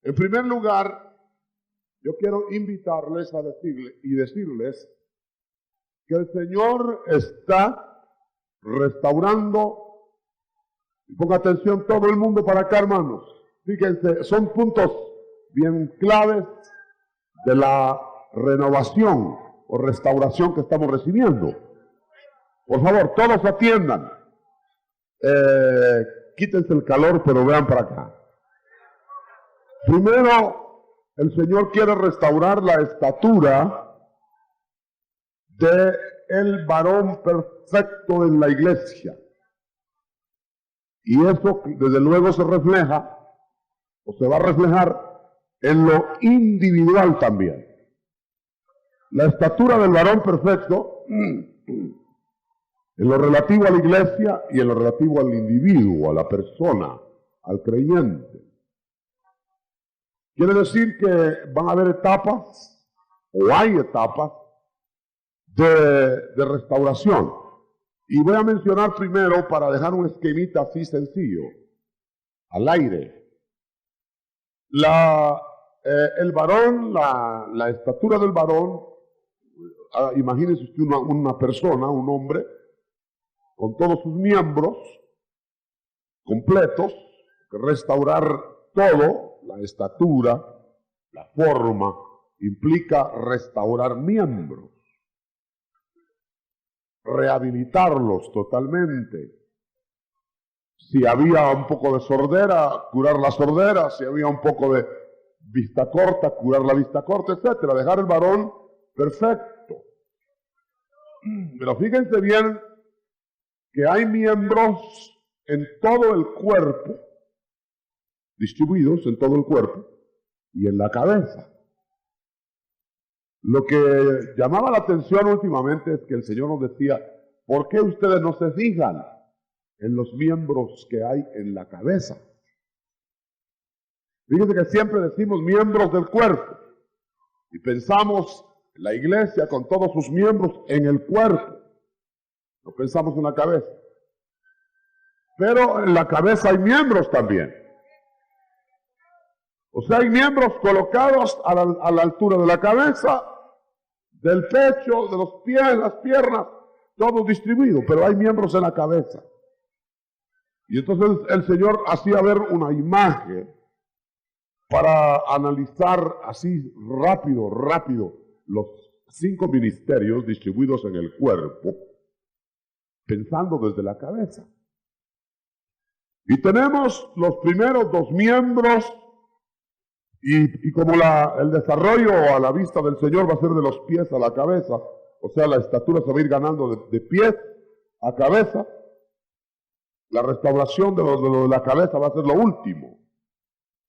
En primer lugar, yo quiero invitarles a decirles que el Señor está restaurando, y ponga atención todo el mundo para acá, hermanos. Fíjense, son puntos bien claves de la renovación o restauración que estamos recibiendo. Por favor, todos atiendan. Quítense el calor, pero vean para acá. Primero, el Señor quiere restaurar la estatura del varón perfecto en la iglesia. Y eso, desde luego, se refleja, o se va a reflejar en lo individual también. La estatura del varón perfecto, en lo relativo a la iglesia y en lo relativo al individuo, a la persona, al creyente. Quiere decir que van a haber etapas, o hay etapas, de restauración. Y voy a mencionar primero, para dejar un esquemita así sencillo, al aire. El varón, la estatura del varón, imagínese usted una persona, un hombre, con todos sus miembros completos, restaurar todo, la estatura, la forma, implica restaurar miembros, rehabilitarlos totalmente. Si había un poco de sordera, curar la sordera. Si había un poco de vista corta, curar la vista corta, etcétera. Dejar el varón perfecto. Pero fíjense bien que hay miembros en todo el cuerpo, distribuidos en todo el cuerpo y en la cabeza. Lo que llamaba la atención últimamente es que el Señor nos decía, ¿por qué ustedes no se fijan en los miembros que hay en la cabeza? Fíjense que siempre decimos miembros del cuerpo y pensamos en la iglesia con todos sus miembros en el cuerpo. No pensamos en la cabeza. Pero en la cabeza hay miembros también. O sea, hay miembros colocados a la altura de la cabeza, del pecho, de los pies, las piernas, todo distribuido, pero hay miembros en la cabeza. Y entonces el Señor hacía ver una imagen para analizar así rápido los 5 ministerios distribuidos en el cuerpo, pensando desde la cabeza. Y tenemos los primeros 2 miembros, y como el desarrollo a la vista del Señor va a ser de los pies a la cabeza, o sea, la estatura se va a ir ganando de pies a cabeza, la restauración de lo de la cabeza va a ser lo último.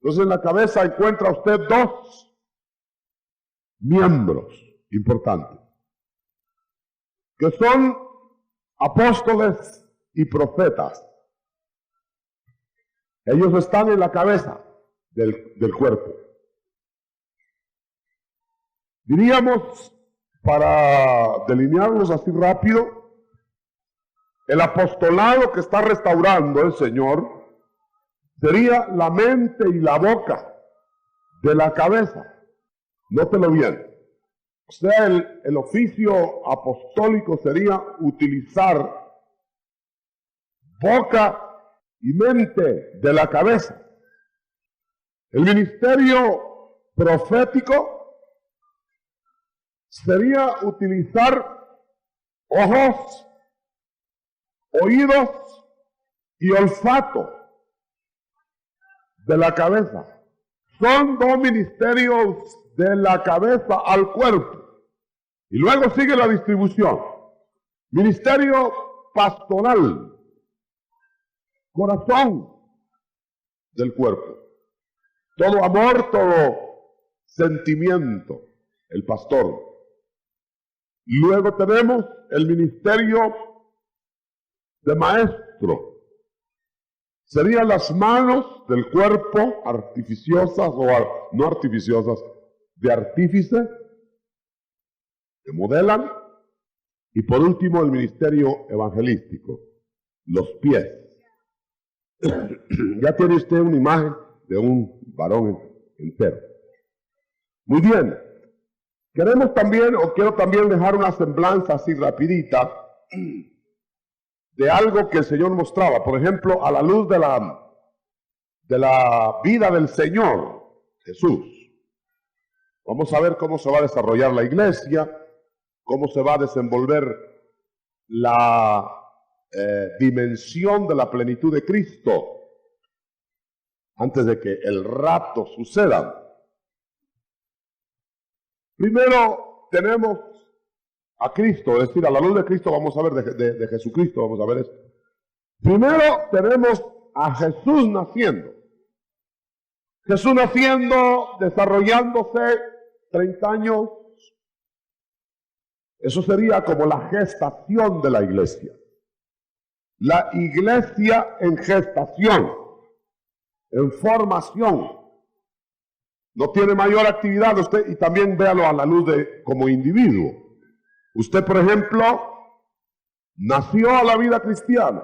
Entonces en la cabeza encuentra usted 2 miembros importantes, que son apóstoles y profetas. Ellos están en la cabeza del cuerpo. Diríamos, para delinearlos así rápido, el apostolado que está restaurando el Señor sería la mente y la boca de la cabeza. Nótelo bien. O sea, el oficio apostólico sería utilizar boca y mente de la cabeza. El ministerio profético sería utilizar ojos, oídos y olfato de la cabeza. Son 2 ministerios de la cabeza al cuerpo. Y luego sigue la distribución. Ministerio pastoral, corazón del cuerpo. Todo amor, todo sentimiento, el pastor. Luego tenemos el ministerio de maestro. Serían las manos del cuerpo artificiosas o no artificiosas, de artífice, que modelan. Y por último el ministerio evangelístico, los pies. Ya tiene usted una imagen de un varón entero. Muy bien. Quiero también dejar una semblanza así rapidita de algo que el Señor mostraba. Por ejemplo, a la luz de la vida del Señor Jesús. Vamos a ver cómo se va a desarrollar la iglesia, cómo se va a desenvolver la dimensión de la plenitud de Cristo antes de que el rapto suceda. Primero tenemos a Cristo, es decir, a la luz de Cristo vamos a ver de Jesucristo, vamos a ver esto. Primero tenemos a Jesús naciendo. Jesús naciendo, desarrollándose 30 años. Eso sería como la gestación de la iglesia. La iglesia en gestación, en formación. No tiene mayor actividad usted, y también véalo a la luz de como individuo. Usted, por ejemplo, nació a la vida cristiana,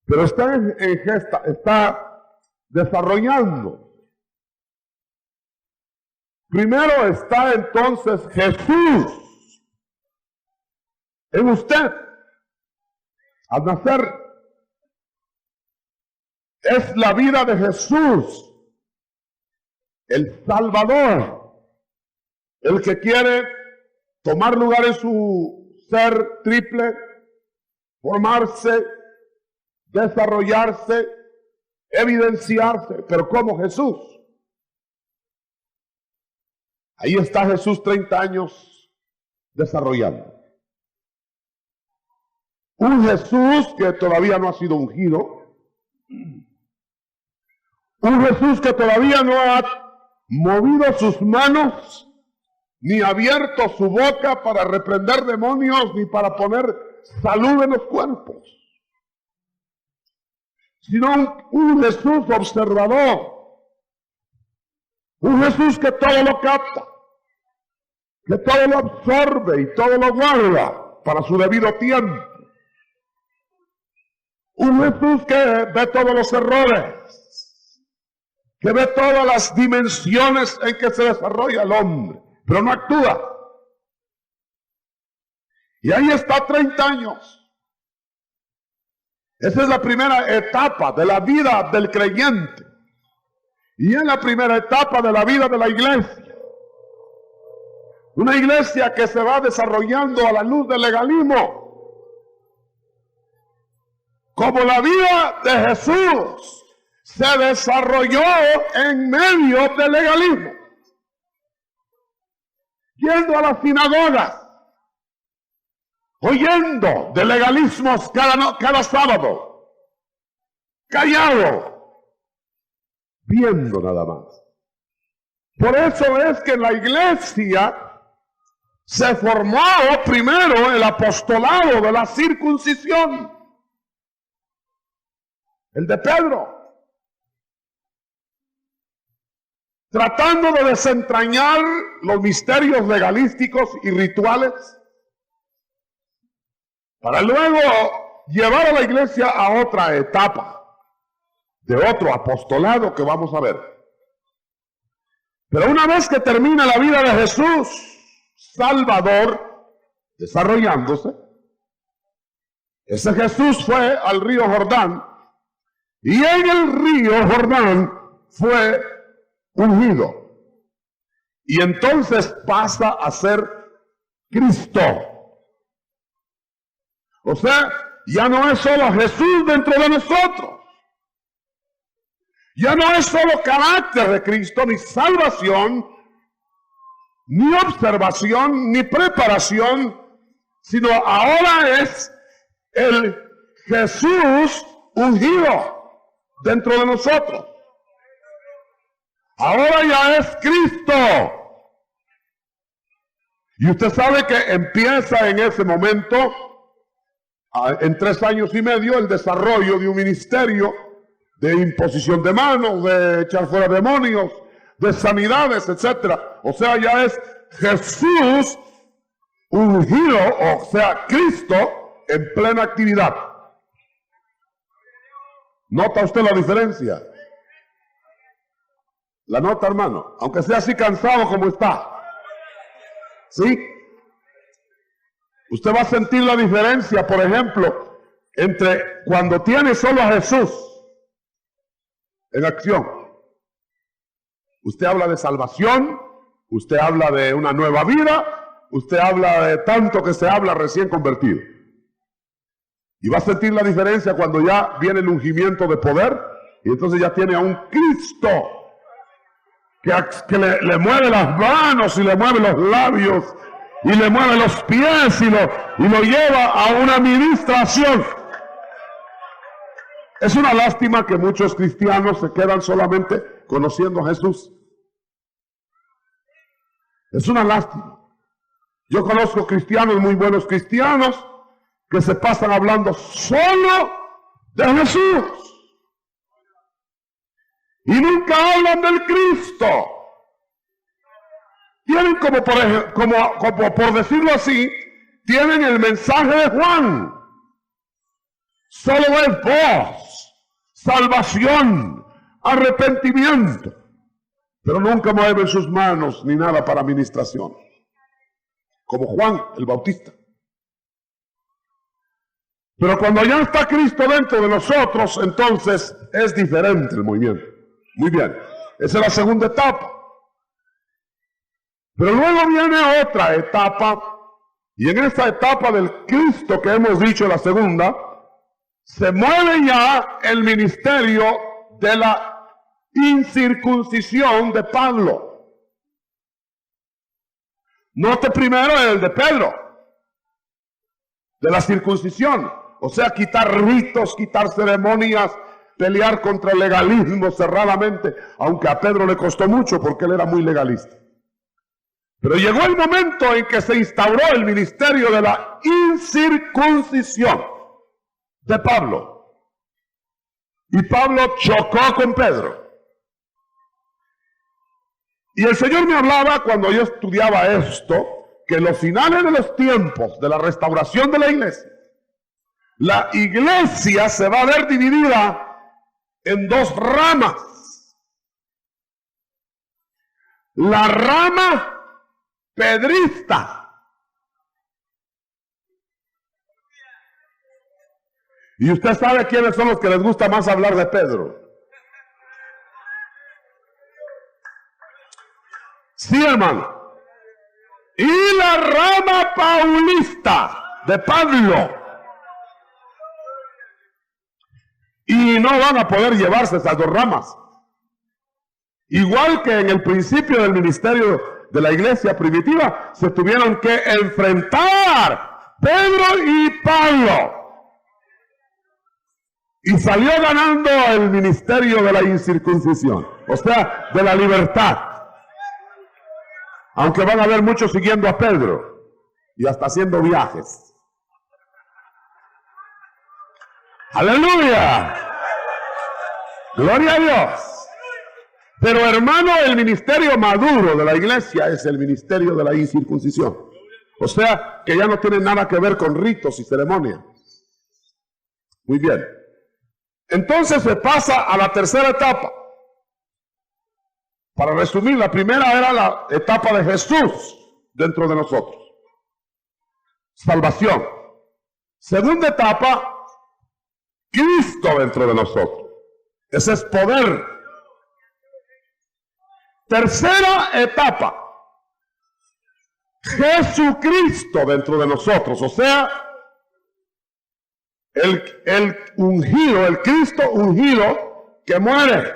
pero está está desarrollando. Primero está entonces Jesús en usted. Al nacer es la vida de Jesús, el Salvador, el que quiere tomar lugar en su ser triple, formarse, desarrollarse, evidenciarse, pero como Jesús. Ahí está Jesús 30 años desarrollando. Un Jesús que todavía no ha sido ungido. Un Jesús que todavía no ha movido sus manos, ni abierto su boca para reprender demonios, ni para poner salud en los cuerpos. Sino un Jesús observador. Un Jesús que todo lo capta, que todo lo absorbe y todo lo guarda para su debido tiempo. Un Jesús que ve todos los errores, que ve todas las dimensiones en que se desarrolla el hombre, pero no actúa. Y ahí está 30 años. Esa es la primera etapa de la vida del creyente. Y es la primera etapa de la vida de la iglesia. Una iglesia que se va desarrollando a la luz del legalismo. Como la vida de Jesús se desarrolló en medio del legalismo. Yendo a las sinagogas, oyendo de legalismos cada sábado, callado, viendo nada más. Por eso es que en la iglesia se formó primero el apostolado de la circuncisión, el de Pedro, tratando de desentrañar los misterios legalísticos y rituales, para luego llevar a la iglesia a otra etapa, de otro apostolado que vamos a ver. Pero una vez que termina la vida de Jesús, Salvador, desarrollándose, ese Jesús fue al río Jordán, y en el río Jordán fue ungido. Y entonces pasa a ser Cristo. O sea, ya no es solo Jesús dentro de nosotros. Ya no es solo carácter de Cristo, ni salvación, ni observación, ni preparación, sino ahora es el Jesús ungido dentro de nosotros. Ahora ya es Cristo. Y usted sabe que empieza en ese momento, en 3 años y medio, el desarrollo de un ministerio de imposición de manos, de echar fuera demonios, de sanidades, etcétera. O sea, ya es Jesús ungido, o sea, Cristo en plena actividad. ¿Nota usted la diferencia? La nota, hermano, aunque sea así cansado como está. ¿Sí? Usted va a sentir la diferencia, por ejemplo, entre cuando tiene solo a Jesús en acción. Usted habla de salvación, usted habla de una nueva vida, usted habla de tanto que se habla recién convertido. Y va a sentir la diferencia cuando ya viene el ungimiento de poder y entonces ya tiene a un Cristo que le mueve las manos y le mueve los labios y le mueve los pies y lo lleva a una administración. Es una lástima que muchos cristianos se quedan solamente conociendo a Jesús. Es una lástima. Yo conozco cristianos, muy buenos cristianos, que se pasan hablando solo de Jesús. Y nunca hablan del Cristo. Tienen como por decirlo así, tienen el mensaje de Juan. Solo es voz, salvación, arrepentimiento. Pero nunca mueven sus manos ni nada para administración. Como Juan el Bautista. Pero cuando ya está Cristo dentro de nosotros, entonces es diferente el movimiento. Muy bien, esa es la segunda etapa. Pero luego viene otra etapa, y en esta etapa del Cristo que hemos dicho, la segunda, se mueve ya el ministerio de la incircuncisión de Pablo. Note primero el de Pedro, de la circuncisión, o sea, quitar ritos, quitar ceremonias, pelear contra el legalismo cerradamente, aunque a Pedro le costó mucho porque él era muy legalista. Pero llegó el momento en que se instauró el ministerio de la incircuncisión de Pablo. Y Pablo chocó con Pedro. Y el Señor me hablaba cuando yo estudiaba esto, que en los finales de los tiempos de la restauración de la iglesia se va a ver dividida en dos ramas. La rama pedrista. Y usted sabe quiénes son los que les gusta más hablar de Pedro. Sí, hermano. Y la rama paulista de Pablo. Y no van a poder llevarse esas dos ramas. Igual que en el principio del ministerio de la iglesia primitiva, se tuvieron que enfrentar Pedro y Pablo. Y salió ganando el ministerio de la incircuncisión, o sea, de la libertad. Aunque van a haber muchos siguiendo a Pedro y hasta haciendo viajes. ¡Aleluya! ¡Gloria a Dios! Pero hermano, el ministerio maduro de la iglesia es el ministerio de la incircuncisión. O sea, que ya no tiene nada que ver con ritos y ceremonias. Muy bien. Entonces se pasa a la tercera etapa. Para resumir, la primera era la etapa de Jesús dentro de nosotros. Salvación. Segunda etapa, Cristo dentro de nosotros. Ese es poder. Tercera etapa, Jesucristo dentro de nosotros, o sea, el ungido, el Cristo ungido que muere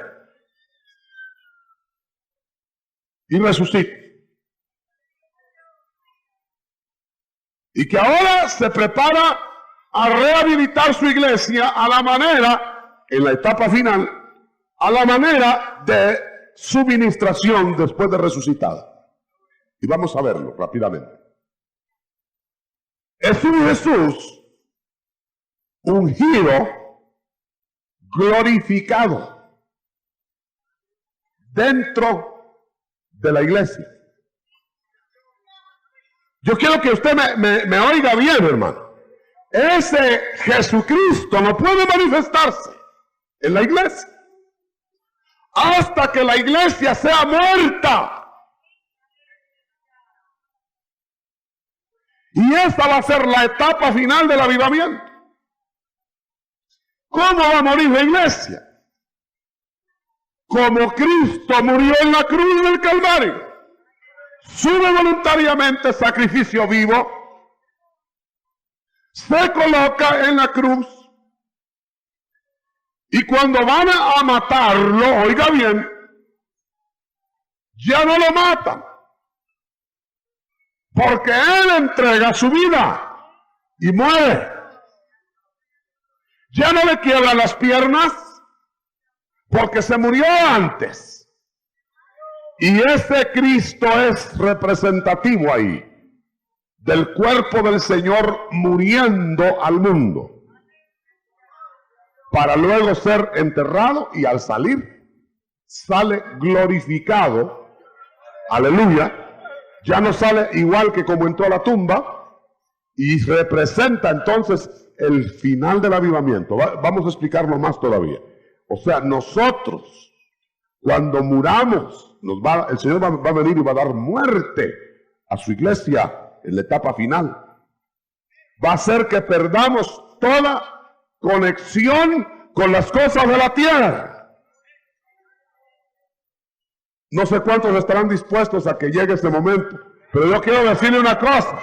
y resucita. Y que ahora se prepara a rehabilitar su iglesia a la manera, en la etapa final, a la manera de su ministración después de resucitada. Y vamos a verlo rápidamente. Es un Jesús ungido, glorificado dentro de la iglesia. Yo quiero que usted me oiga bien, hermano. Ese Jesucristo no puede manifestarse en la iglesia hasta que la iglesia sea muerta. Y esta va a ser la etapa final del avivamiento. ¿Cómo va a morir la iglesia? Como Cristo murió en la cruz del Calvario, sube voluntariamente sacrificio vivo, se coloca en la cruz, y cuando van a matarlo, oiga bien, ya no lo matan, porque Él entrega su vida y muere. Ya no le quiebran las piernas, porque se murió antes. Y ese Cristo es representativo ahí del cuerpo del Señor muriendo al mundo, para luego ser enterrado, y al salir sale glorificado. Aleluya. Ya no sale igual que como entró a la tumba, y representa entonces el final del avivamiento. Vamos a explicarlo más todavía. O sea, nosotros, cuando muramos, el Señor va a venir y va a dar muerte a su iglesia en la etapa final. Va a hacer que perdamos toda conexión con las cosas de la tierra. No sé cuántos estarán dispuestos a que llegue ese momento, pero yo quiero decirle una cosa,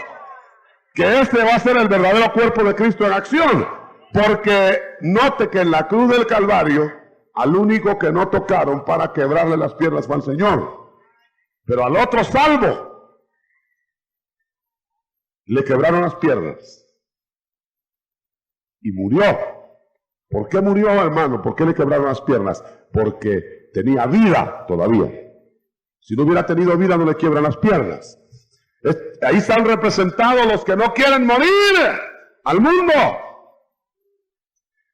que este va a ser el verdadero cuerpo de Cristo en acción, porque note que en la cruz del Calvario, al único que no tocaron para quebrarle las piernas fue al Señor, pero al otro salvo le quebraron las piernas y murió. ¿Por qué murió, hermano? ¿Por qué le quebraron las piernas? Porque tenía vida todavía. Si no hubiera tenido vida, no le quiebran las piernas. Ahí están representados los que no quieren morir al mundo,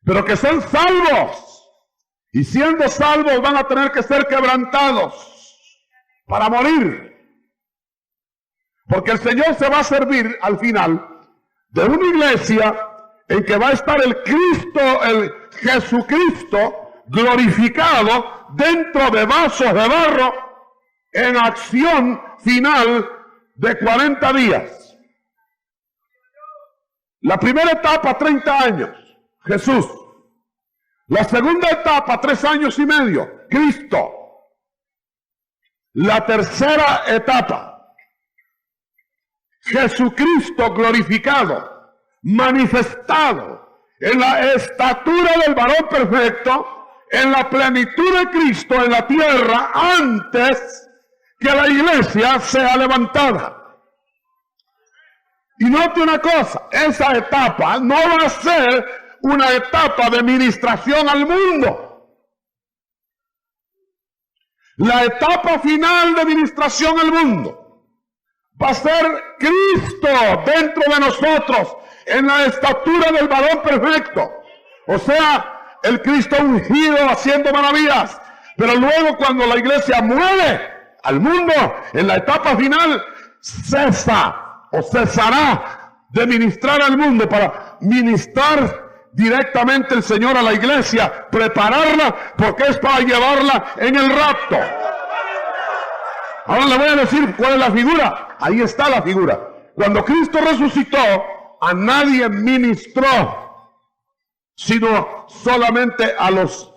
pero que son salvos. Y siendo salvos van a tener que ser quebrantados para morir. Porque el Señor se va a servir al final de una iglesia en que va a estar el Cristo, el Jesucristo glorificado dentro de vasos de barro en acción final de 40 días. La primera etapa, 30 años, Jesús. La segunda etapa, 3 años y medio, Cristo. La tercera etapa, Jesucristo glorificado, manifestado en la estatura del varón perfecto, en la plenitud de Cristo en la tierra, antes que la iglesia sea levantada. Y note una cosa, esa etapa no va a ser una etapa de ministración al mundo. La etapa final de ministración al mundo va a ser Cristo dentro de nosotros en la estatura del varón perfecto. O sea, el Cristo ungido haciendo maravillas. Pero luego, cuando la iglesia muere al mundo, en la etapa final, cesa o cesará de ministrar al mundo para ministrar directamente el Señor a la iglesia, prepararla, porque es para llevarla en el rapto. Ahora le voy a decir cuál es la figura. Ahí está la figura. Cuando Cristo resucitó, a nadie ministró, sino solamente a los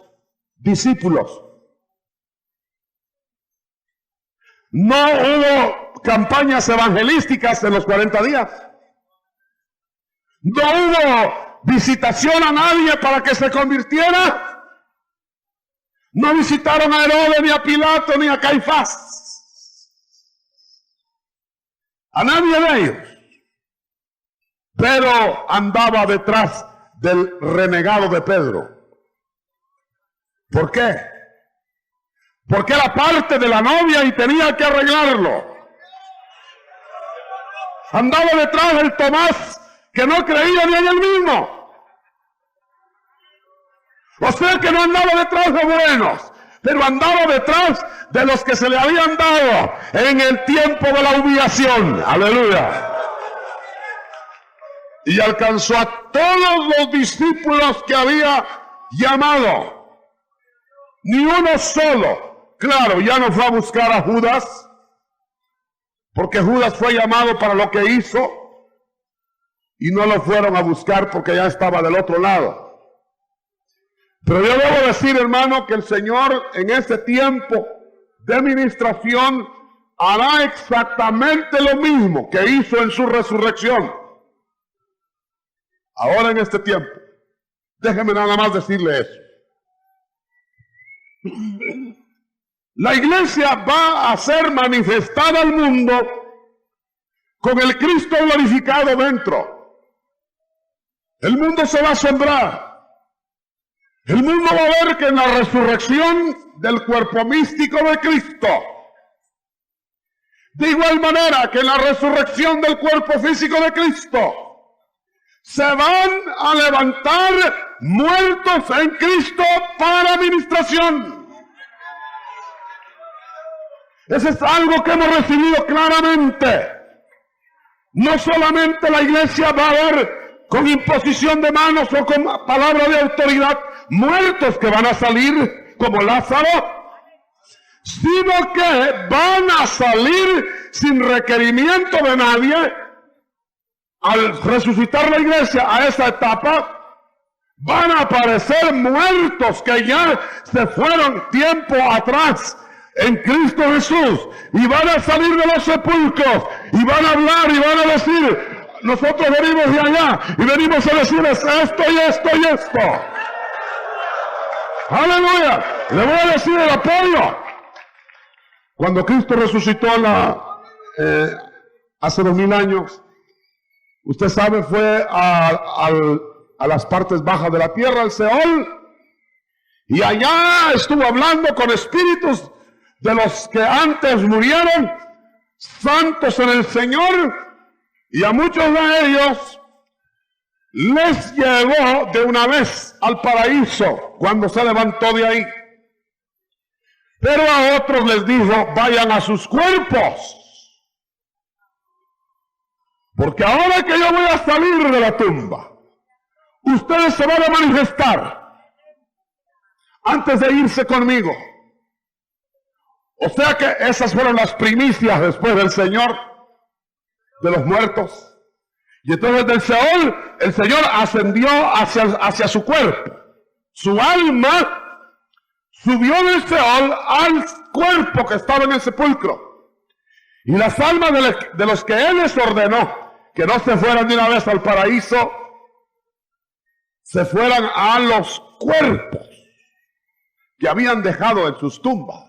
discípulos. No hubo campañas evangelísticas en los 40 días. No hubo visitación a nadie para que se convirtiera. No visitaron a Herodes, ni a Pilato, ni a Caifás. A nadie de ellos. Pero andaba detrás del renegado de Pedro. ¿Por qué? Porque era parte de la novia y tenía que arreglarlo. Andaba detrás del Tomás, que no creía ni en él mismo. O sea que no andaba detrás de buenos, pero andaba detrás de los que se le habían dado en el tiempo de la humillación. Aleluya. Y alcanzó a todos los discípulos que había llamado. Ni uno solo. Claro, ya no fue a buscar a Judas, porque Judas fue llamado para lo que hizo, y no lo fueron a buscar porque ya estaba del otro lado. Pero yo debo decir, hermano, que el Señor en este tiempo de ministración hará exactamente lo mismo que hizo en su resurrección. Ahora en este tiempo, déjeme nada más decirle eso. La iglesia va a ser manifestada al mundo con el Cristo glorificado dentro. El mundo se va a asombrar. El mundo va a ver que en la resurrección del cuerpo místico de Cristo, de igual manera que en la resurrección del cuerpo físico de Cristo, se van a levantar muertos en Cristo para administración. Eso es algo que hemos recibido claramente. No solamente la iglesia va a ver con imposición de manos o con palabra de autoridad muertos que van a salir como Lázaro, sino que van a salir sin requerimiento de nadie. Al resucitar la iglesia a esa etapa, van a aparecer muertos que ya se fueron tiempo atrás en Cristo Jesús, y van a salir de los sepulcros y van a hablar y van a decir: nosotros venimos de allá y venimos a decirles esto y esto y esto. Aleluya. Le voy a decir el apoyo. Cuando Cristo resucitó hace 2000 años, usted sabe, fue a las partes bajas de la tierra, al Seol, y allá estuvo hablando con espíritus de los que antes murieron, santos en el Señor, y a muchos de ellos les llevó de una vez al paraíso cuando se levantó de ahí. Pero a otros les dijo: vayan a sus cuerpos, porque ahora que yo voy a salir de la tumba, ustedes se van a manifestar antes de irse conmigo. O sea que esas fueron las primicias después del Señor de los muertos. Y entonces del Seol el Señor ascendió hacia su cuerpo. Su alma subió del Seol al cuerpo que estaba en el sepulcro. Y las almas de los que Él les ordenó que no se fueran de una vez al paraíso, se fueran a los cuerpos que habían dejado en sus tumbas.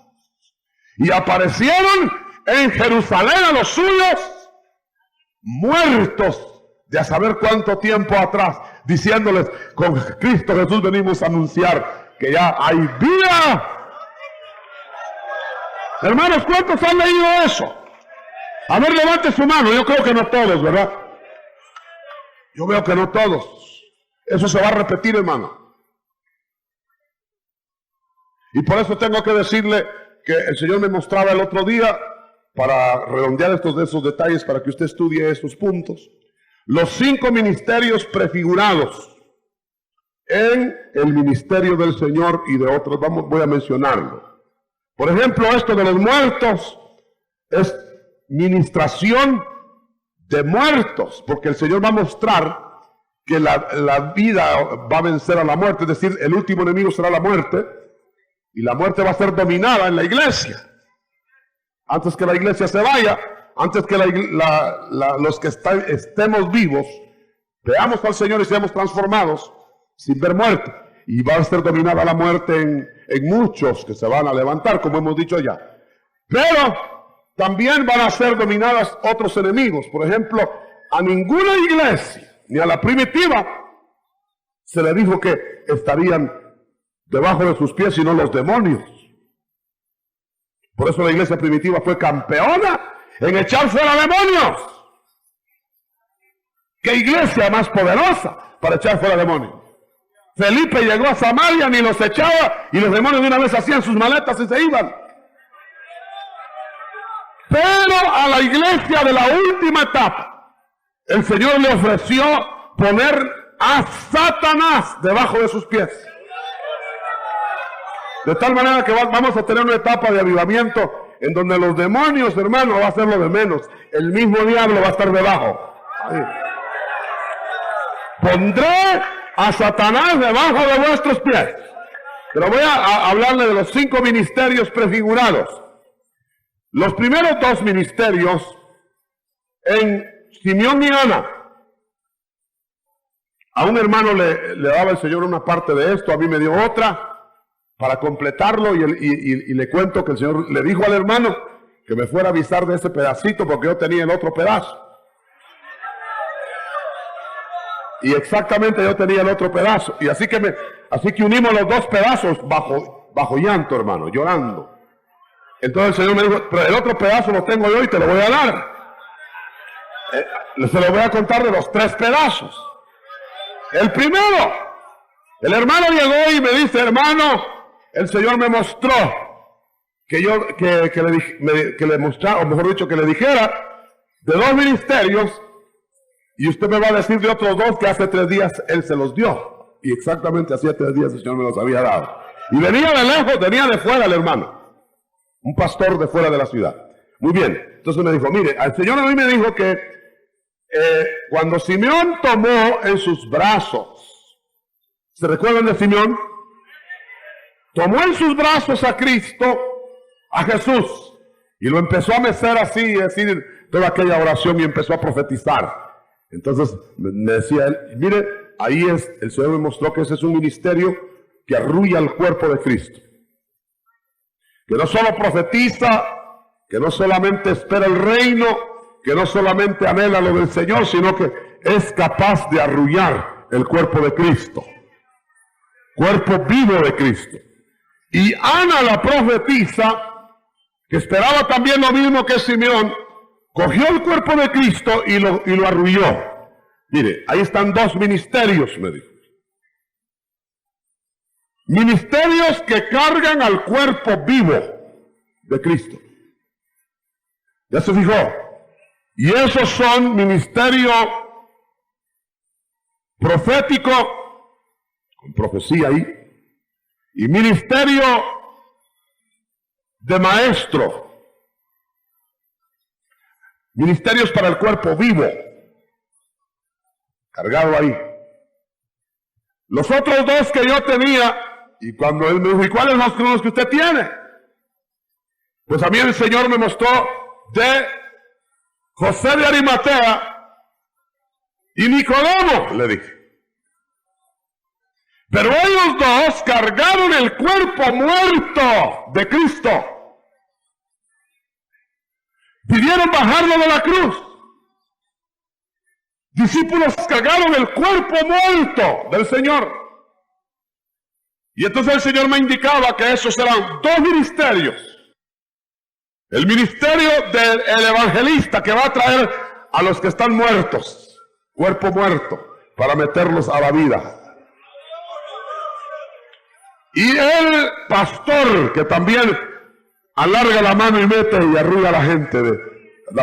Y aparecieron en Jerusalén a los suyos, muertos de a saber cuánto tiempo atrás, diciéndoles: con Cristo Jesús venimos a anunciar que ya hay vida. Hermanos, ¿cuántos han leído eso? A ver, levante su mano. Yo creo que no todos, ¿verdad? Yo veo que no todos. Eso se va a repetir, hermano. Y por eso tengo que decirle que el Señor me mostraba el otro día, para redondear esos detalles, para que usted estudie estos puntos, los 5 ministerios prefigurados en el ministerio del Señor y de otros. Voy a mencionarlo. Por ejemplo, esto de los muertos es ministración de muertos, porque el Señor va a mostrar que la vida va a vencer a la muerte, es decir, el último enemigo será la muerte, y la muerte va a ser dominada en la iglesia. Antes que la iglesia se vaya, antes que los que estemos vivos, veamos al Señor y seamos transformados sin ver muerte. Y va a ser dominada la muerte en muchos que se van a levantar, como hemos dicho ya. Pero también van a ser dominadas otros enemigos. Por ejemplo, a ninguna iglesia, ni a la primitiva, se le dijo que estarían debajo de sus pies, sino los demonios. Por eso la iglesia primitiva fue campeona en echar fuera demonios. ¿Qué iglesia más poderosa para echar fuera demonios? Felipe llegó a Samaria, ni los echaba, y los demonios de una vez hacían sus maletas y se iban. Pero a la iglesia de la última etapa, el Señor le ofreció poner a Satanás debajo de sus pies. De tal manera que vamos a tener una etapa de avivamiento en donde los demonios, hermano, va a ser lo de menos. El mismo diablo va a estar debajo. Ahí. Pondré a Satanás debajo de vuestros pies. Pero voy a hablarle de los 5 ministerios prefigurados. Los primeros 2 ministerios en Simeón y Ana. A un hermano le daba el Señor una parte de esto, a mí me dio otra para completarlo y le cuento que el Señor le dijo al hermano que me fuera a avisar de ese pedacito porque yo tenía el otro pedazo. Y exactamente yo tenía el otro pedazo. Y así que unimos los 2 pedazos bajo llanto, hermano, llorando. Entonces el Señor me dijo, pero el otro pedazo lo tengo yo y te lo voy a dar. Se lo voy a contar de los 3 pedazos. El primero, el hermano llegó y me dice, hermano, el Señor me mostró que le mostrara, o mejor dicho, que le dijera de 2 ministerios, y usted me va a decir de otros 2 que hace 3 días Él se los dio. Y exactamente hacía 3 días el Señor me los había dado. Y venía de lejos, venía de fuera el hermano. Un pastor de fuera de la ciudad. Muy bien. Entonces me dijo, mire, el Señor a mí me dijo que cuando Simeón tomó en sus brazos, ¿se recuerdan de Simeón? Tomó en sus brazos a Cristo, a Jesús, y lo empezó a mecer así, y decir toda aquella oración y empezó a profetizar. Entonces me decía él, mire, ahí el Señor me mostró que ese es un ministerio que arrulla el cuerpo de Cristo. Que no solo profetiza, que no solamente espera el reino, que no solamente anhela lo del Señor, sino que es capaz de arrullar el cuerpo de Cristo. Cuerpo vivo de Cristo. Y Ana, la profetisa, que esperaba también lo mismo que Simeón, cogió el cuerpo de Cristo y lo arrulló. Mire, ahí están 2 ministerios, me dijo. Ministerios que cargan al cuerpo vivo de Cristo. ¿Ya se fijó? Y esos son ministerio profético, con profecía ahí, y ministerio de maestro. Ministerios para el cuerpo vivo, cargado ahí. Los otros 2 que yo tenía, y cuando él me dijo, ¿y cuáles son los que usted tiene? Pues a mí el Señor me mostró de José de Arimatea y Nicodemo, le dije. Pero ellos 2 cargaron el cuerpo muerto de Cristo. Pidieron bajarlo de la cruz. Discípulos cargaron el cuerpo muerto del Señor. Y entonces el Señor me indicaba que esos eran 2 ministerios. El ministerio del evangelista que va a traer a los que están muertos, cuerpo muerto, para meterlos a la vida. Y el pastor que también alarga la mano y mete y arruga a la gente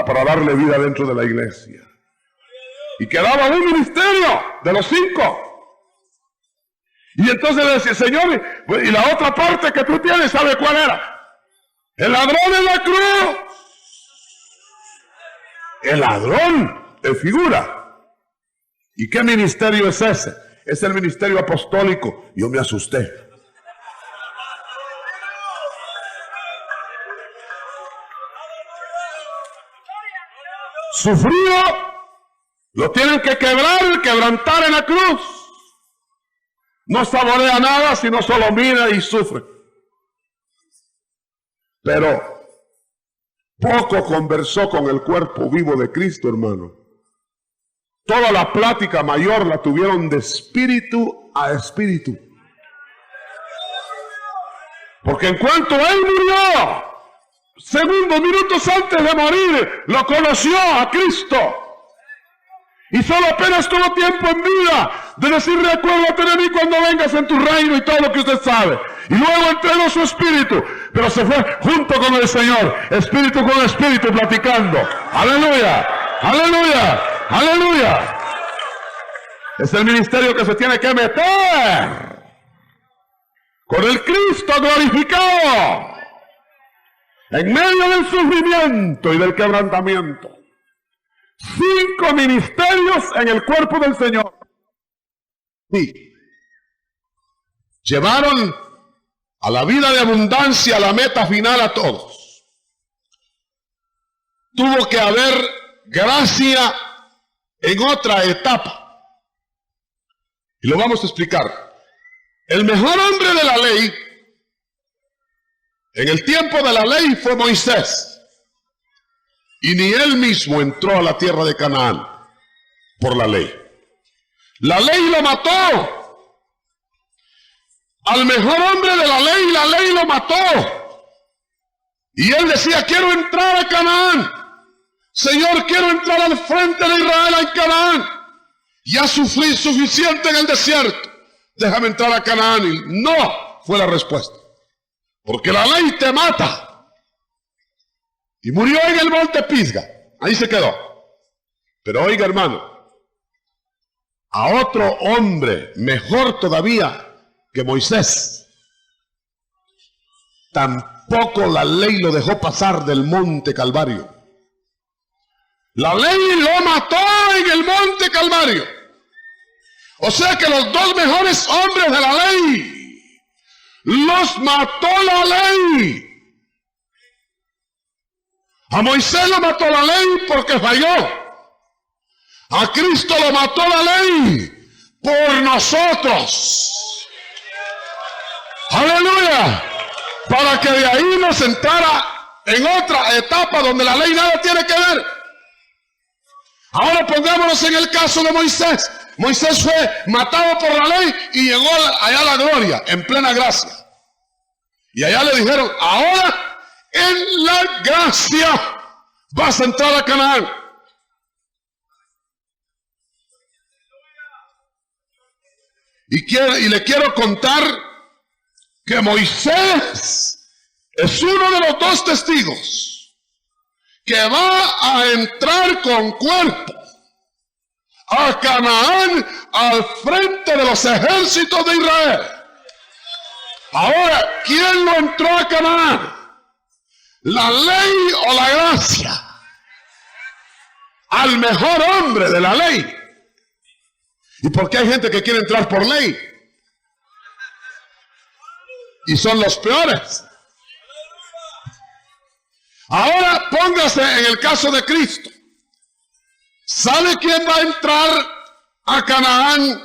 para darle vida dentro de la iglesia. Y quedaba un ministerio de los 5. Y entonces le decía, Señor, y la otra parte que tú tienes, ¿sabe cuál era? El ladrón en la cruz. El ladrón de figura. ¿Y qué ministerio es ese? Es el ministerio apostólico. Yo me asusté. Sufrido, lo tienen que quebrantar en la cruz. No saborea nada, sino solo mira y sufre. Pero poco conversó con el cuerpo vivo de Cristo, hermano. Toda la plática mayor la tuvieron de espíritu a espíritu. Porque en cuanto Él murió, segundos, minutos antes de morir, lo conoció a Cristo. Y solo apenas tuvo tiempo en vida de decir, recuérdate de mí cuando vengas en tu reino y todo lo que usted sabe. Y luego entregó su espíritu, pero se fue junto con el Señor, espíritu con espíritu, platicando. ¡Aleluya! ¡Aleluya! ¡Aleluya! Es el ministerio que se tiene que meter con el Cristo glorificado, en medio del sufrimiento y del quebrantamiento. 5 ministerios en el cuerpo del Señor. Sí. Llevaron a la vida de abundancia, a la meta final a todos. Tuvo que haber gracia en otra etapa. Y lo vamos a explicar. El mejor hombre de la ley, en el tiempo de la ley, fue Moisés. Y ni él mismo entró a la tierra de Canaán por la ley. La ley lo mató. Al mejor hombre de la ley lo mató. Y él decía, quiero entrar a Canaán. Señor, quiero entrar al frente de Israel en Canaán. Ya sufrí suficiente en el desierto. Déjame entrar a Canaán. Y no fue la respuesta. Porque la ley te mata. Y murió en el monte Pisga. Ahí se quedó. Pero oiga, hermano, a otro hombre mejor todavía que Moisés, tampoco la ley lo dejó pasar del monte Calvario. La ley lo mató en el monte Calvario. O sea que los 2 mejores hombres de la ley los mató la ley. A Moisés lo mató la ley porque falló. A Cristo lo mató la ley por nosotros. Aleluya. Para que de ahí nos entrara en otra etapa donde la ley nada tiene que ver. Ahora pongámonos en el caso de Moisés. Moisés fue matado por la ley y llegó allá a la gloria, en plena gracia. Y allá le dijeron, ahora en la gracia vas a entrar a Canaán. Y le quiero contar que Moisés es uno de los 2 testigos que va a entrar con cuerpo a Canaán al frente de los ejércitos de Israel. Ahora, ¿quién no entró a Canaán? ¿La ley o la gracia? Al mejor hombre de la ley. ¿Y por qué hay gente que quiere entrar por ley? Y son los peores. Ahora póngase en el caso de Cristo. ¿Sabe quién va a entrar a Canaán?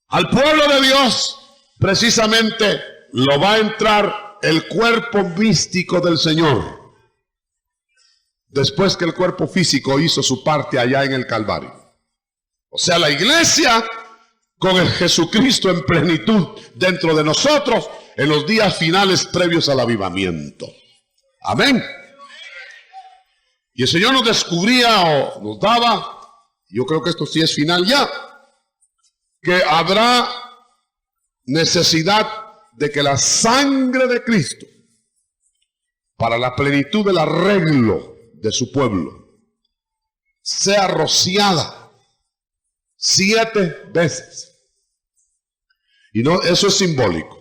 Al pueblo de Dios. Precisamente lo va a entrar el cuerpo místico del Señor. Después que el cuerpo físico hizo su parte allá en el Calvario. O sea, la iglesia con el Jesucristo en plenitud dentro de nosotros en los días finales previos al avivamiento. Amén. Y el Señor nos descubría o nos daba, yo creo que esto sí es final ya, que habrá necesidad de que la sangre de Cristo, para la plenitud del arreglo de su pueblo, sea rociada 7 veces. Y no, eso es simbólico.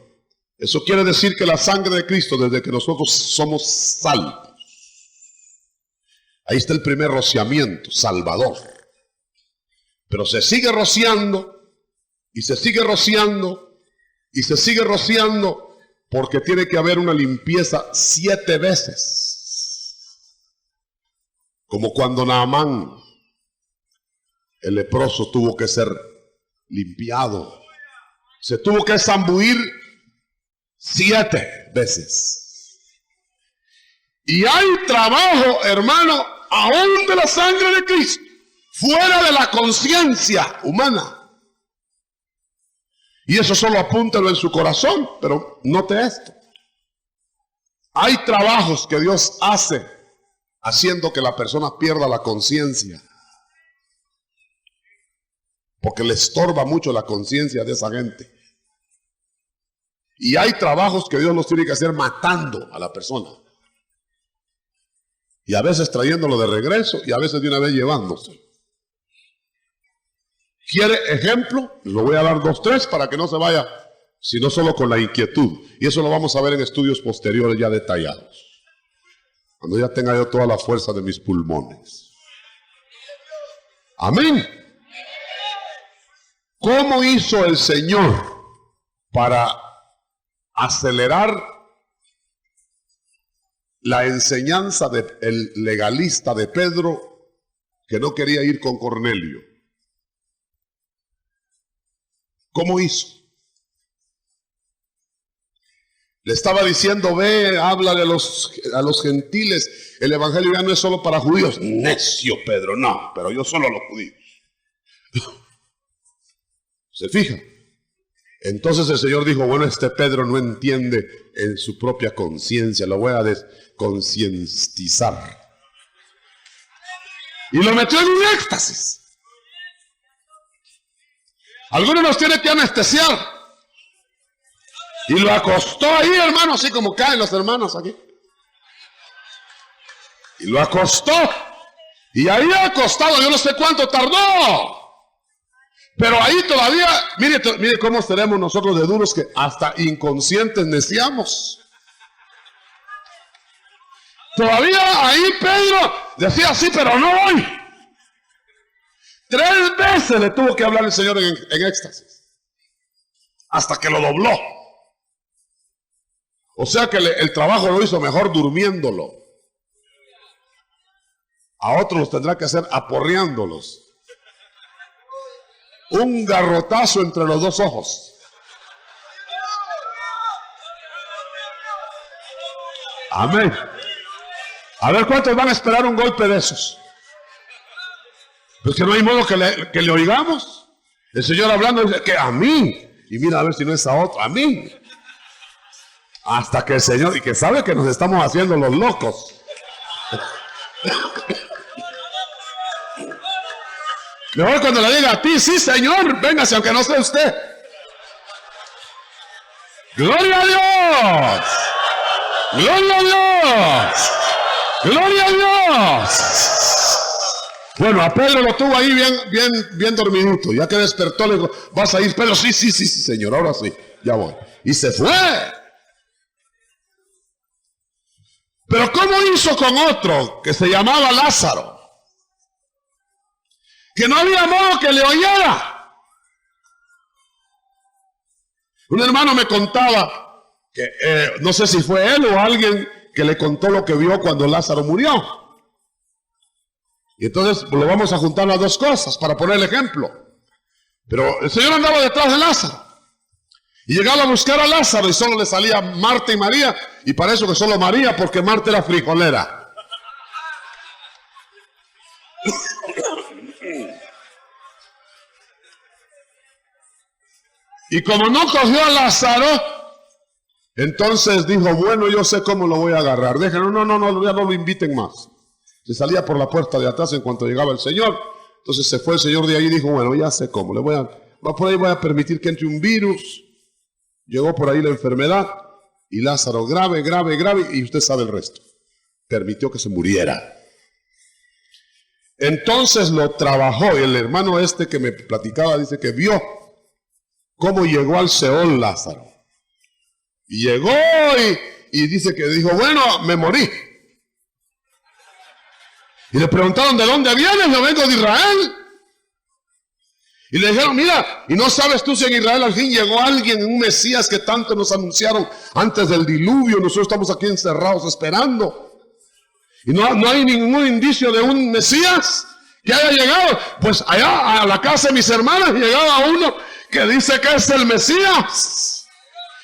Eso quiere decir que la sangre de Cristo, desde que nosotros somos salvos, ahí está el primer rociamiento, salvador. Pero se sigue rociando, y se sigue rociando, y se sigue rociando, porque tiene que haber una limpieza 7 veces. Como cuando Naamán, el leproso, tuvo que ser limpiado. Se tuvo que zambuir 7 veces. Y hay trabajo, hermano, aún de la sangre de Cristo, fuera de la conciencia humana. Y eso solo apúntalo en su corazón, pero note esto. Hay trabajos que Dios hace haciendo que la persona pierda la conciencia. Porque le estorba mucho la conciencia de esa gente. Y hay trabajos que Dios los tiene que hacer matando a la persona. Y a veces trayéndolo de regreso y a veces de una vez llevándose. ¿Quiere ejemplo? Lo voy a dar 2, 3 para que no se vaya sino solo con la inquietud. Y eso lo vamos a ver en estudios posteriores ya detallados, cuando ya tenga yo toda la fuerza de mis pulmones. Amén. ¿Cómo hizo el Señor para acelerar la enseñanza del legalista de Pedro, que no quería ir con Cornelio? ¿Cómo hizo? Le estaba diciendo, ve, háblale a los gentiles. El evangelio ya no es solo para judíos. Necio Pedro, no, pero yo solo a los judíos. ¿Se fija? Entonces el Señor dijo, bueno, este Pedro no entiende en su propia conciencia, lo voy a desconcientizar. Y lo metió en un éxtasis. Algunos nos tienen que anestesiar. Y lo acostó ahí, hermano, así como caen los hermanos aquí. Y lo acostó. Y ahí acostado, yo no sé cuánto tardó. Pero ahí todavía, mire cómo seremos nosotros de duros, que hasta inconscientes neciamos. Todavía ahí Pedro decía sí, pero no voy. 3 veces le tuvo que hablar el Señor en éxtasis, hasta que lo dobló. O sea que el trabajo lo hizo mejor durmiéndolo. A otros los tendrá que hacer aporreándolos. Un garrotazo entre los 2 ojos. Amén. A ver cuántos van a esperar un golpe de esos. Pues que no hay modo que le oigamos. El Señor hablando dice que a mí. Y mira a ver si no es a otro. A mí. Hasta que el Señor, y que sabe que nos estamos haciendo los locos. Mejor cuando le diga a ti, sí Señor, véngase aunque no sea usted. Gloria a Dios. Gloria a Dios. Gloria a Dios. Bueno, a Pedro lo tuvo ahí bien dormidito. Ya que despertó, le dijo, ¿vas a ir? Pedro, sí, Señor, ahora sí, ya voy. Y se fue. Pero ¿cómo hizo con otro que se llamaba Lázaro? Que no había modo que le oyera. Un hermano me contaba que no sé si fue él o alguien que le contó lo que vio cuando Lázaro murió. Y entonces lo vamos a juntar las 2 cosas para poner el ejemplo. Pero el Señor andaba detrás de Lázaro. Y llegaba a buscar a Lázaro y solo le salía Marta y María. Y para eso que solo María, porque Marta era frijolera. Y como no cogió a Lázaro, entonces dijo, bueno, yo sé cómo lo voy a agarrar. Déjenlo, no, ya no lo inviten más. Se salía por la puerta de atrás en cuanto llegaba el Señor. Entonces se fue el Señor de ahí y dijo, bueno, ya sé cómo. Por ahí voy a permitir que entre un virus. Llegó por ahí la enfermedad y Lázaro grave, y usted sabe el resto. Permitió que se muriera. Entonces lo trabajó y el hermano este que me platicaba dice que vio cómo llegó al Seol Lázaro. Y llegó y dice que dijo, bueno, me morí. Y le preguntaron, ¿de dónde vienes? Yo vengo de Israel. Y le dijeron, mira, ¿y no sabes tú si en Israel al fin llegó alguien, un Mesías que tanto nos anunciaron antes del diluvio? Nosotros estamos aquí encerrados esperando. Y no hay ningún indicio de un Mesías que haya llegado. Pues allá a la casa de mis hermanas llegaba uno que dice que es el Mesías.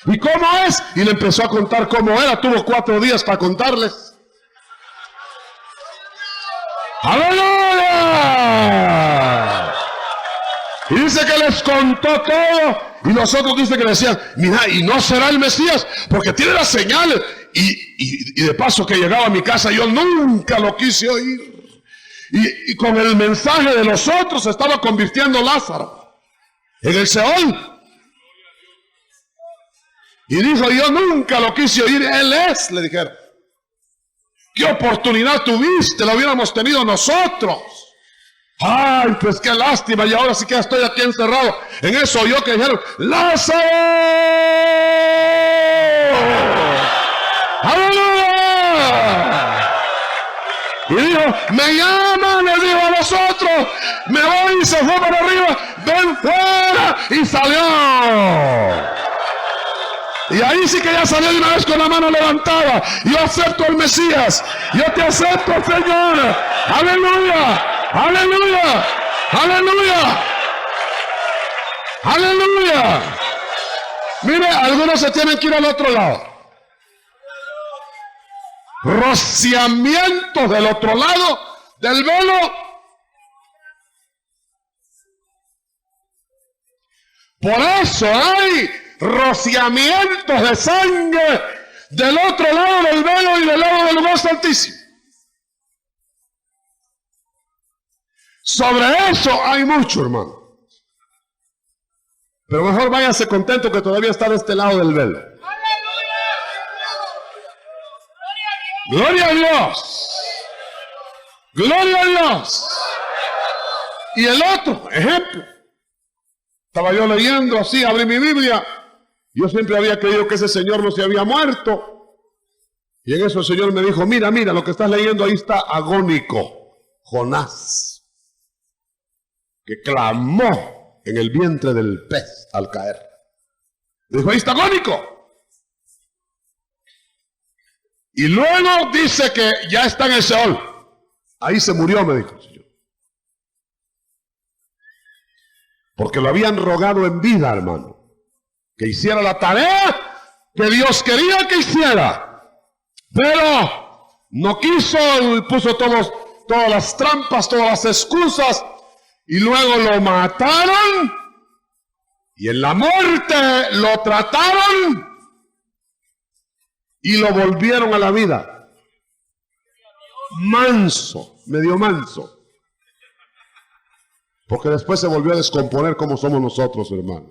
¿Y cómo es? Y le empezó a contar cómo era. Tuvo 4 días para contarles. ¡Aleluya! Y dice que les contó todo. Y nosotros dice que le decían, mira, y no será el Mesías, porque tiene las señales. Y de paso que llegaba a mi casa, yo nunca lo quise oír. Y con el mensaje de los otros se estaba convirtiendo Lázaro en el Seol. Y dijo, yo nunca lo quise oír, él es, le dijeron. ¿Qué oportunidad tuviste? Lo hubiéramos tenido nosotros. Ay, pues qué lástima, y ahora sí que estoy aquí encerrado. En eso oyó que dijeron, ¡Lázaro! ¡Aleluya! Y dijo, me llaman, le dijo a los otros, me voy, y se fue para arriba, ven fuera, y salió. Y ahí sí que ya salió de una vez con la mano levantada. Yo acepto al Mesías, yo te acepto, Señor. Aleluya, aleluya, aleluya, aleluya. Mire, algunos se tienen que ir al otro lado. Rociamientos del otro lado del velo. Por eso hay rociamientos de sangre del otro lado del velo y del lado del lugar santísimo. Sobre eso hay mucho, hermano. Pero mejor váyase contento que todavía está de este lado del velo. Gloria a Dios. Gloria a Dios. Y el otro ejemplo. Estaba yo leyendo así, abrí mi Biblia. Yo siempre había creído que ese señor no se había muerto. Y en eso el Señor me dijo, mira, mira, lo que estás leyendo ahí está agónico. Jonás, que clamó en el vientre del pez al caer. Dijo, ahí está agónico. Y luego dice que ya está en el Seol. Ahí se murió, me dijo el Señor. Porque lo habían rogado en vida, hermano, que hiciera la tarea que Dios quería que hiciera. Pero no quiso y puso todas las trampas, todas las excusas. Y luego lo mataron. Y en la muerte lo trataron. Y lo volvieron a la vida. Manso, medio manso. Porque después se volvió a descomponer como somos nosotros, hermano.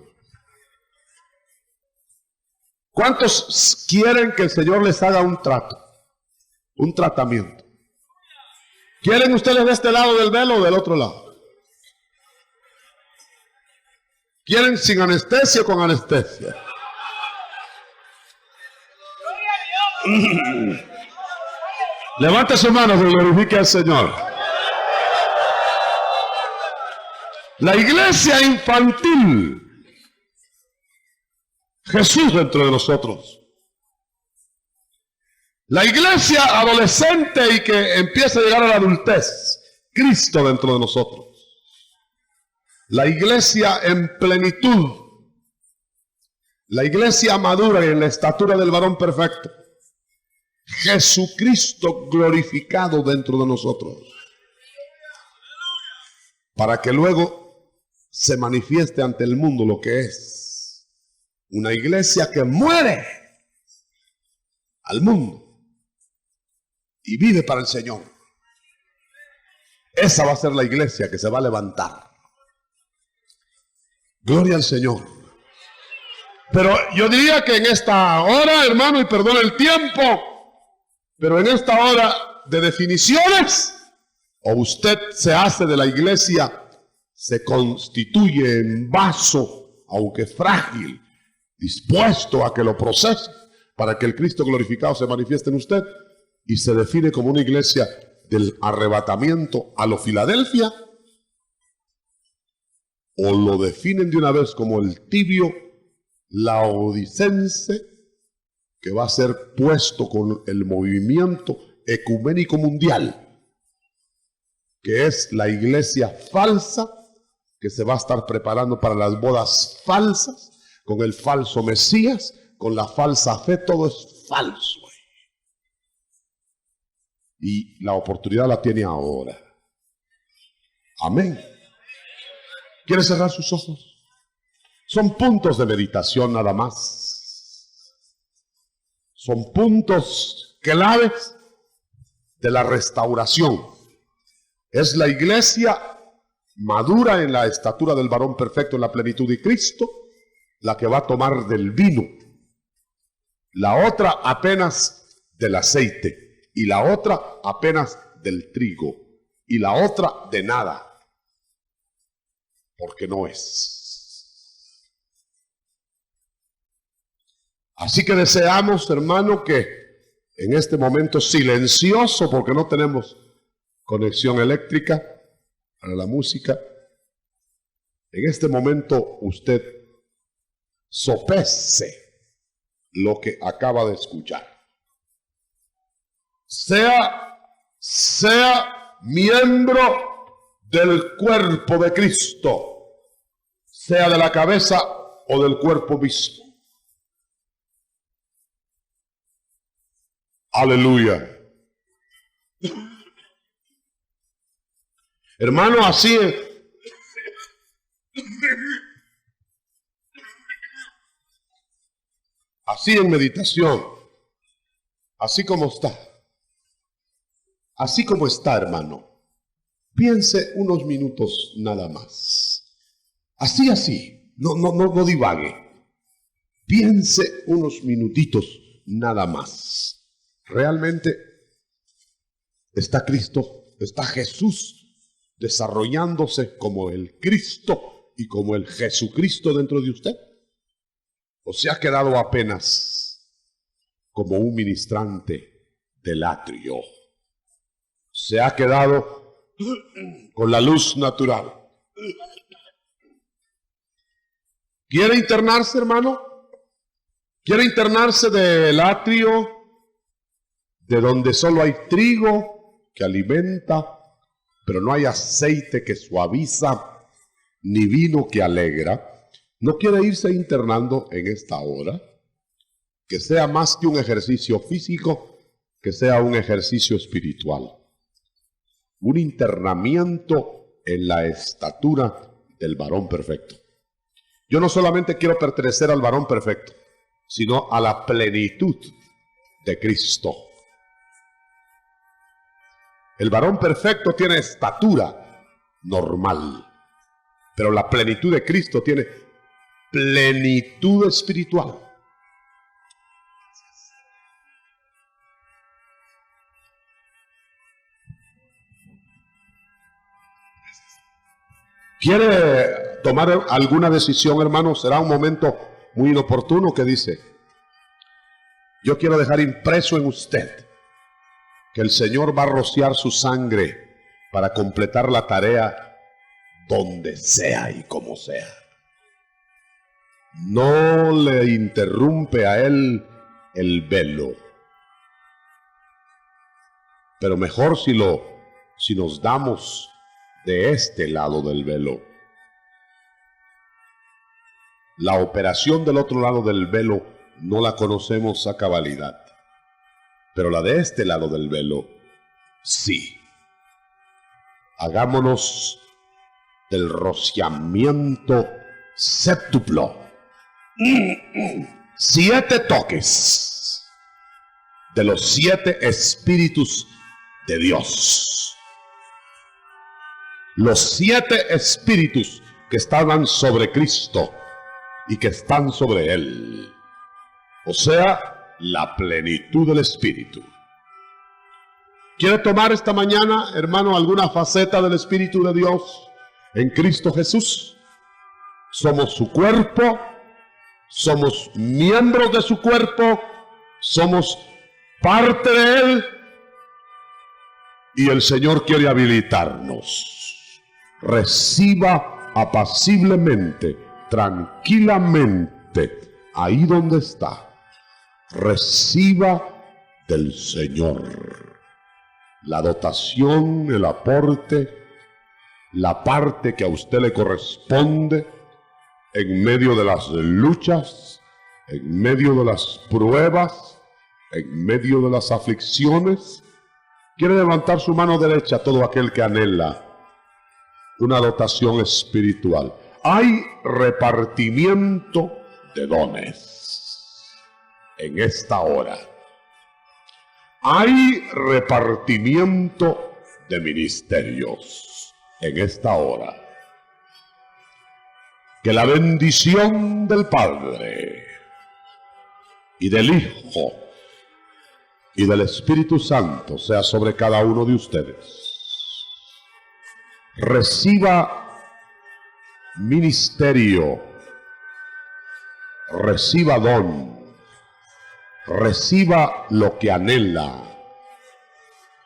¿Cuántos quieren que el Señor les haga un trato? Un tratamiento. ¿Quieren ustedes de este lado del velo o del otro lado? ¿Quieren sin anestesia o con anestesia? Levante sus manos y glorifique al Señor. La iglesia infantil, Jesús dentro de nosotros. La iglesia adolescente y que empieza a llegar a la adultez, Cristo dentro de nosotros. La iglesia en plenitud, la iglesia madura y en la estatura del varón perfecto. Jesucristo glorificado dentro de nosotros, para que luego se manifieste ante el mundo lo que es una iglesia que muere al mundo y vive para el Señor. Esa va a ser la iglesia que se va a levantar. Gloria al Señor. Pero yo diría que en esta hora, hermano, y perdón el tiempo, pero en esta hora de definiciones, o usted se hace de la iglesia, se constituye en vaso, aunque frágil, dispuesto a que lo procese, para que el Cristo glorificado se manifieste en usted, y se define como una iglesia del arrebatamiento a lo Filadelfia, o lo definen de una vez como el tibio laodicense, que va a ser puesto con el movimiento ecuménico mundial, que es la iglesia falsa, que se va a estar preparando para las bodas falsas, con el falso Mesías, con la falsa fe, todo es falso. Y la oportunidad la tiene ahora. Amén. ¿Quiere cerrar sus ojos? Son puntos de meditación nada más. Son puntos claves de la restauración. Es la iglesia madura en la estatura del varón perfecto en la plenitud de Cristo, la que va a tomar del vino. La otra apenas del aceite. Y la otra apenas del trigo. Y la otra de nada. porque no es. Así que deseamos, hermano, que en este momento silencioso, porque no tenemos conexión eléctrica para la música, en este momento usted sopese lo que acaba de escuchar. Sea miembro del cuerpo de Cristo, sea de la cabeza o del cuerpo mismo. Aleluya. Hermano, así en meditación, así como está, hermano, piense unos minutos nada más, así, no divague, piense unos minutitos nada más. Realmente está Cristo, está Jesús desarrollándose como el Cristo y como el Jesucristo dentro de usted. ¿O se ha quedado apenas como un ministrante del atrio? Se ha quedado con la luz natural. ¿Quiere internarse, hermano? ¿Quiere internarse del atrio, de donde solo hay trigo que alimenta, pero no hay aceite que suaviza, ni vino que alegra? ¿No quiere irse internando en esta hora? Que sea más que un ejercicio físico, que sea un ejercicio espiritual. Un internamiento en la estatura del varón perfecto. Yo no solamente quiero pertenecer al varón perfecto, sino a la plenitud de Cristo. El varón perfecto tiene estatura normal, pero la plenitud de Cristo tiene plenitud espiritual. ¿Quiere tomar alguna decisión, hermano? Será un momento muy inoportuno que dice: yo quiero dejar impreso en usted que el Señor va a rociar su sangre para completar la tarea donde sea y como sea. No le interrumpe a él el velo. Pero mejor si nos damos de este lado del velo. La operación del otro lado del velo no la conocemos a cabalidad, pero la de este lado del velo, sí. Hagámonos del rociamiento séptuplo. 7 toques de los 7 espíritus de Dios. Los 7 espíritus que estaban sobre Cristo y que están sobre Él. O sea, la plenitud del Espíritu. ¿Quiere tomar esta mañana, hermano, alguna faceta del Espíritu de Dios en Cristo Jesús? Somos su cuerpo, somos miembros de su cuerpo, somos parte de Él, y el Señor quiere habilitarnos. Reciba apaciblemente, tranquilamente, ahí donde está. Reciba del Señor la dotación, el aporte, la parte que a usted le corresponde en medio de las luchas, en medio de las pruebas, en medio de las aflicciones. Quiere levantar su mano derecha todo aquel que anhela una dotación espiritual. Hay repartimiento de dones en esta hora. Hay repartimiento de ministerios en esta hora. Que la bendición del Padre y del Hijo y del Espíritu Santo sea sobre cada uno de ustedes. Reciba ministerio, reciba don, reciba lo que anhela,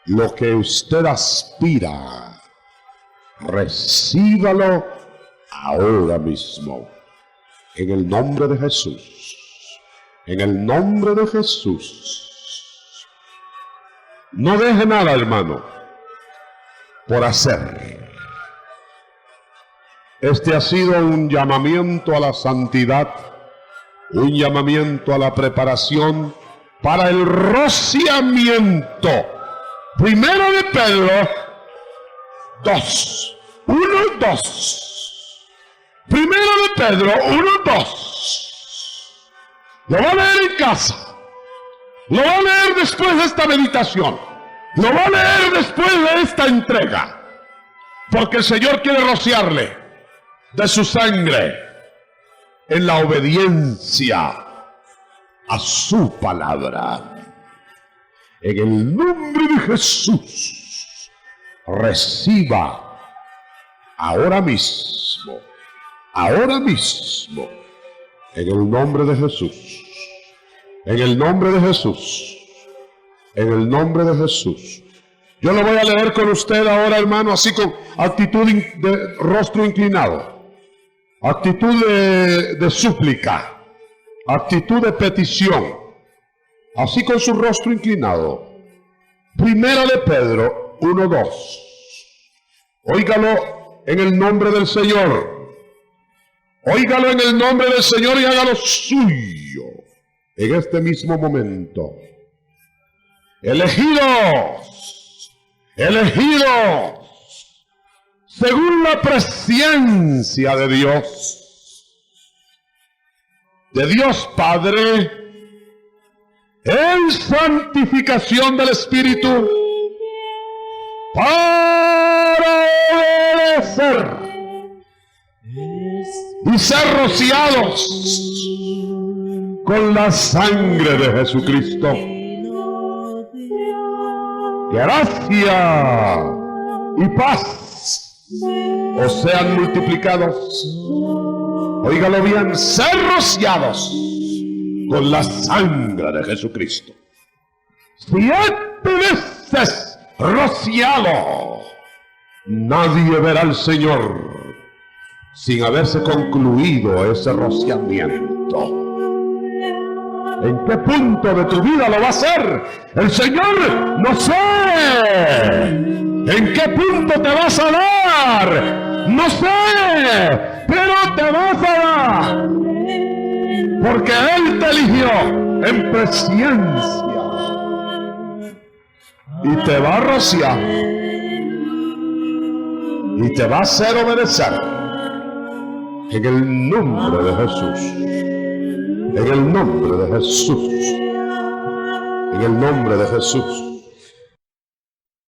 lo que usted aspira, recíbalo ahora mismo, en el nombre de Jesús, en el nombre de Jesús. No deje nada, hermano, por hacer. Este ha sido un llamamiento a la santidad, un llamamiento a la preparación para el rociamiento. Primero de Pedro 2, 1 y 2. Primero de Pedro 1 y 2. Lo va a leer en casa. Lo va a leer después de esta meditación. Lo va a leer después de esta entrega. Porque el Señor quiere rociarle de su sangre en la obediencia a su palabra. En el nombre de Jesús, reciba ahora mismo, en el nombre de Jesús. En el nombre de Jesús, en el nombre de Jesús. Yo lo voy a leer con usted ahora, hermano, así con actitud de rostro inclinado, actitud de súplica, actitud de petición, así con su rostro inclinado. Primera de Pedro 1:2. Óigalo en el nombre del Señor. Óigalo en el nombre del Señor y hágalo suyo. En este mismo momento, elegidos, según la presencia de Dios Padre, en santificación del Espíritu, para obedecer y ser rociados con la sangre de Jesucristo. Gracia y paz os sean multiplicados. Óigalo bien, ser rociados con la sangre de Jesucristo. 7 veces rociado. Nadie verá al Señor sin haberse concluido ese rociamiento. ¿En qué punto de tu vida lo va a hacer? El Señor, no sé. ¿En qué punto te vas a dar? No sé, pero te vas a dar. Porque Él te eligió en presencia. Y te va a rociar. Y te va a hacer obedecer. En el nombre de Jesús. En el nombre de Jesús. En el nombre de Jesús.